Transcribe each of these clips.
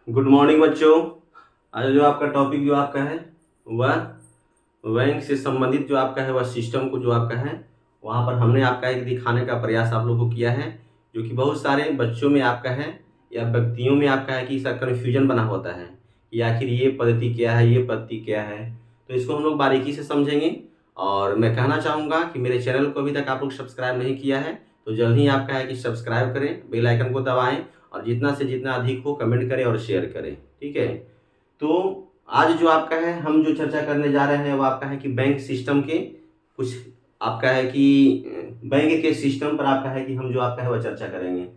Good morning बच्चों। आज जो आपका टॉपिक जो आपका है वह बैंक से संबंधित जो आपका है वह सिस्टम को जो आपका है वहाँ पर हमने आपका एक दिखाने का प्रयास आप लोगों को किया है, जो कि बहुत सारे बच्चों में आपका है या व्यक्तियों में आपका है कि इसका कन्फ्यूजन बना होता है कि आखिर ये पद्धति क्या है, ये पद्धति क्या है। तो इसको हम लोग बारीकी से समझेंगे। और मैं कहना चाहूँगा कि मेरे चैनल को अभी तक आप लोग सब्सक्राइब नहीं किया है तो जल्द ही आपका है कि सब्सक्राइब करें, बेल आइकन को दबाएं और जितना से जितना अधिक हो कमेंट करें और शेयर करें। ठीक है। तो आज जो आपका है हम जो चर्चा करने जा रहे हैं वो आपका है कि बैंक सिस्टम के कुछ आपका है कि बैंक के सिस्टम पर आपका है कि हम जो आपका है वह चर्चा करेंगे।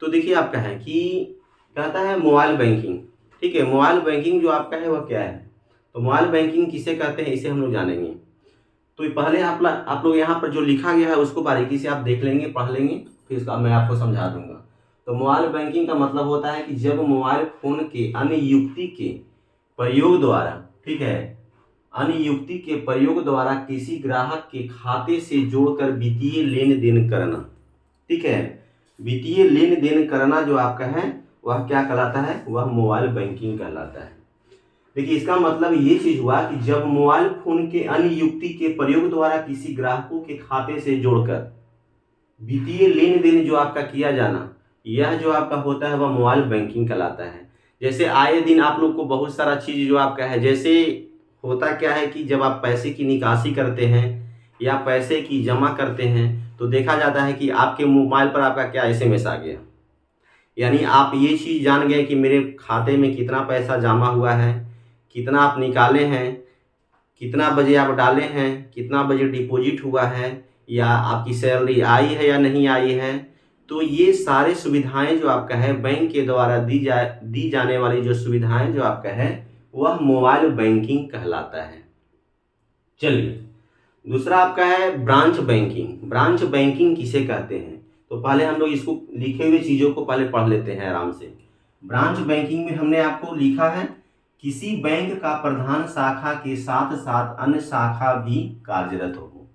तो देखिए आपका है कि कहता है मोबाइल बैंकिंग। ठीक है, मोबाइल बैंकिंग जो आपका है वह क्या है, तो मोबाइल बैंकिंग किसे कहते हैं इसे हम लोग जानेंगे। तो पहले आप लोग यहाँ पर जो लिखा गया है उसको बारीकी से आप देख लेंगे, पढ़ लेंगे, फिर इसका मैं आपको समझा दूंगा। तो मोबाइल बैंकिंग का मतलब होता है कि जब मोबाइल फोन के अन्य युक्ति के प्रयोग द्वारा, ठीक है, अन्य युक्ति के प्रयोग द्वारा किसी ग्राहक के खाते से जोड़कर वित्तीय लेन देन करना। ठीक है, वित्तीय लेन देन करना जो आपका है वह क्या कहलाता है, वह मोबाइल बैंकिंग कहलाता है। देखिए इसका मतलब ये चीज हुआ कि जब मोबाइल फोन के अन्य युक्ति के प्रयोग द्वारा किसी ग्राहकों के खाते से जोड़कर वित्तीय लेन देन जो आपका किया जाना, यह जो आपका होता है वह मोबाइल बैंकिंग कहलाता है। जैसे आए दिन आप लोग को बहुत सारा चीज जो आपका है, जैसे होता क्या है कि जब आप पैसे की निकासी करते हैं या पैसे की जमा करते हैं तो देखा जाता है कि आपके मोबाइल पर आपका क्या एसएमएस आ गया, यानी आप ये चीज़ जान गए कि मेरे खाते में कितना पैसा जमा हुआ है, कितना आप निकाले हैं, कितना बजे आप डाले हैं, कितना बजे डिपॉजिट हुआ है, या आपकी सैलरी आई है या नहीं आई है। तो ये सारे सुविधाएं जो आपका है बैंक के द्वारा दी जाने वाली जो सुविधाएं जो आपका है वह मोबाइल बैंकिंग कहलाता है। चलिए दूसरा आपका है ब्रांच बैंकिंग। ब्रांच बैंकिंग किसे कहते हैं, तो पहले हम लोग इसको लिखे हुए चीज़ों को पहले पढ़ लेते हैं आराम से। ब्रांच बैंकिंग में हमने आपको लिखा है किसी बैंक का प्रधान शाखा के साथ साथ अन्य शाखा भी कार्यरत हो।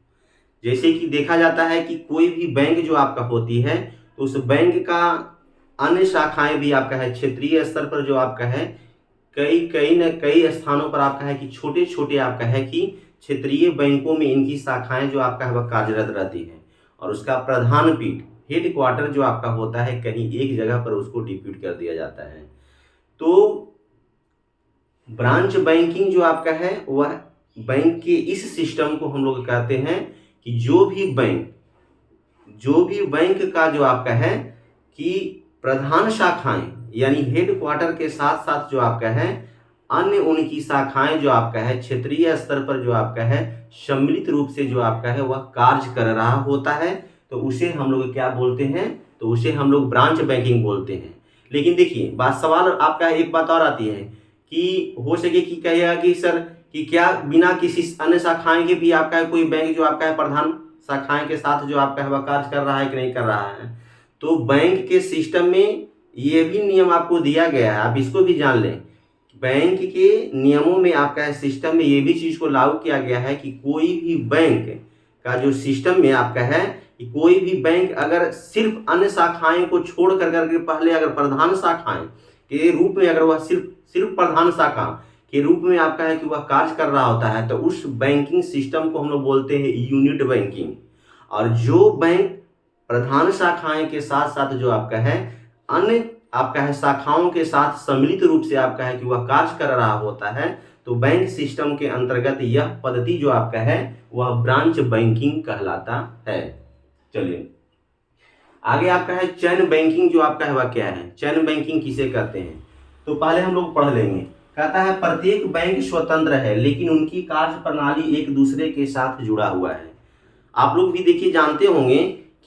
जैसे कि देखा जाता है कि कोई भी बैंक जो आपका होती है तो उस बैंक का अन्य शाखाएं भी आपका है क्षेत्रीय स्तर पर जो आपका है कई कई न कई स्थानों पर आपका है कि छोटे छोटे आपका है कि क्षेत्रीय बैंकों में इनकी शाखाएं जो आपका है वह कार्यरत रहती है और उसका प्रधान पीठ हेड क्वार्टर जो आपका होता है कहीं एक जगह पर उसको डिप्यूट कर दिया जाता है। तो ब्रांच बैंकिंग जो आपका है वह बैंक के इस सिस्टम को हम लोग कहते हैं कि जो भी बैंक का जो आपका है कि प्रधान शाखाएं यानी हेड क्वार्टर के साथ साथ जो आपका है अन्य उनकी शाखाएं जो आपका है क्षेत्रीय स्तर पर जो आपका है सम्मिलित रूप से जो आपका है वह कार्य कर रहा होता है, तो उसे हम लोग क्या बोलते हैं, तो उसे हम लोग ब्रांच बैंकिंग बोलते हैं। लेकिन देखिए बात सवाल आपका एक बात और आती है कि हो सके कि कहेगा कि सर कि क्या बिना किसी अन्य शाखाएं के भी आपका है कोई बैंक जो आपका है प्रधान शाखाएं के साथ जो आपका है वह कार्य कर रहा है कि नहीं कर रहा है। तो बैंक के सिस्टम में ये भी नियम आपको दिया गया है, आप इसको भी जान लें। बैंक के नियमों में आपका है सिस्टम में ये भी चीज को लागू किया गया है कि कोई भी बैंक का जो सिस्टम में आपका है कि कोई भी बैंक अगर सिर्फ अन्य शाखाएं को छोड़ कर करके पहले अगर प्रधान शाखाएं के रूप में अगर वह सिर्फ प्रधान शाखा के रूप में आपका है कि वह कार्य कर रहा होता है तो उस बैंकिंग सिस्टम को हम लोग बोलते हैं यूनिट बैंकिंग। और जो बैंक प्रधान शाखाएं के साथ साथ जो आपका है अन्य आपका है शाखाओं के साथ सम्मिलित रूप से आपका है कि वह कार्य कर रहा होता है तो बैंक सिस्टम के अंतर्गत यह पद्धति जो आपका है वह ब्रांच बैंकिंग कहलाता है। चलिए आगे आपका है चैन बैंकिंग जो आपका है वह क्या है, चैन बैंकिंग किसे कहते हैं, तो पहले हम लोग पढ़ लेंगे। कहता है प्रत्येक बैंक स्वतंत्र है लेकिन उनकी कार्य प्रणाली एक दूसरे के साथ जुड़ा हुआ है। आप लोग भी देखिए जानते होंगे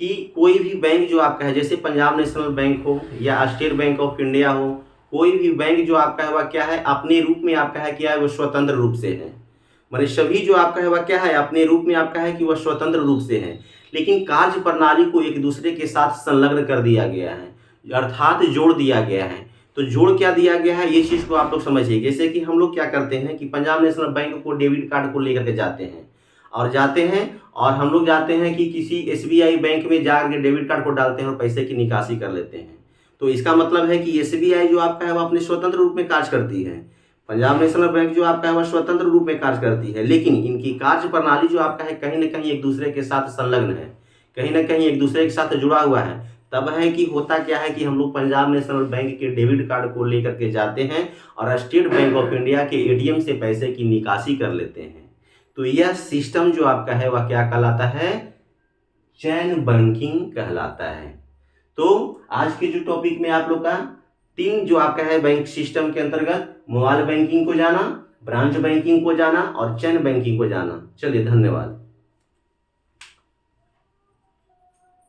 कि कोई भी बैंक जो आपका है जैसे पंजाब नेशनल बैंक हो या स्टेट बैंक ऑफ इंडिया हो, कोई भी बैंक जो आपका है वह क्या है अपने रूप में आपका है क्या है वह स्वतंत्र रूप से है। माने सभी जो आपका है वह क्या है अपने रूप में आपका है कि वह स्वतंत्र रूप से है, लेकिन कार्य प्रणाली को एक दूसरे के साथ संलग्न कर दिया गया है, अर्थात जोड़ दिया गया है। तो जोड़ क्या दिया गया है ये चीज़ को आप लोग समझिए। जैसे कि हम लोग क्या करते हैं कि पंजाब नेशनल बैंक को डेबिट कार्ड को लेकर के जाते हैं और हम लोग जाते हैं कि किसी एसबीआई बैंक में जाकर के डेबिट कार्ड को डालते हैं और पैसे की निकासी कर लेते हैं। तो इसका मतलब है कि एसबीआई जो आपका है वो अपने स्वतंत्र रूप में कार्य करती है, पंजाब नेशनल बैंक जो आपका है वह स्वतंत्र रूप में कार्य करती है, लेकिन इनकी कार्य प्रणाली जो आपका है कहीं ना कहीं एक दूसरे के साथ संलग्न है, कहीं ना कहीं एक दूसरे के साथ जुड़ा हुआ है। तब है कि होता क्या है कि हम लोग पंजाब नेशनल बैंक के डेबिट कार्ड को लेकर के जाते हैं और स्टेट बैंक ऑफ इंडिया के एटीएम से पैसे की निकासी कर लेते हैं। तो यह सिस्टम जो आपका है वह क्या कहलाता है, चैन बैंकिंग कहलाता है। तो आज के जो टॉपिक में आप लोग का 3 जो आपका है बैंक सिस्टम के अंतर्गत मोबाइल बैंकिंग को जाना, ब्रांच बैंकिंग को जाना और चैन बैंकिंग को जाना। चलिए धन्यवाद।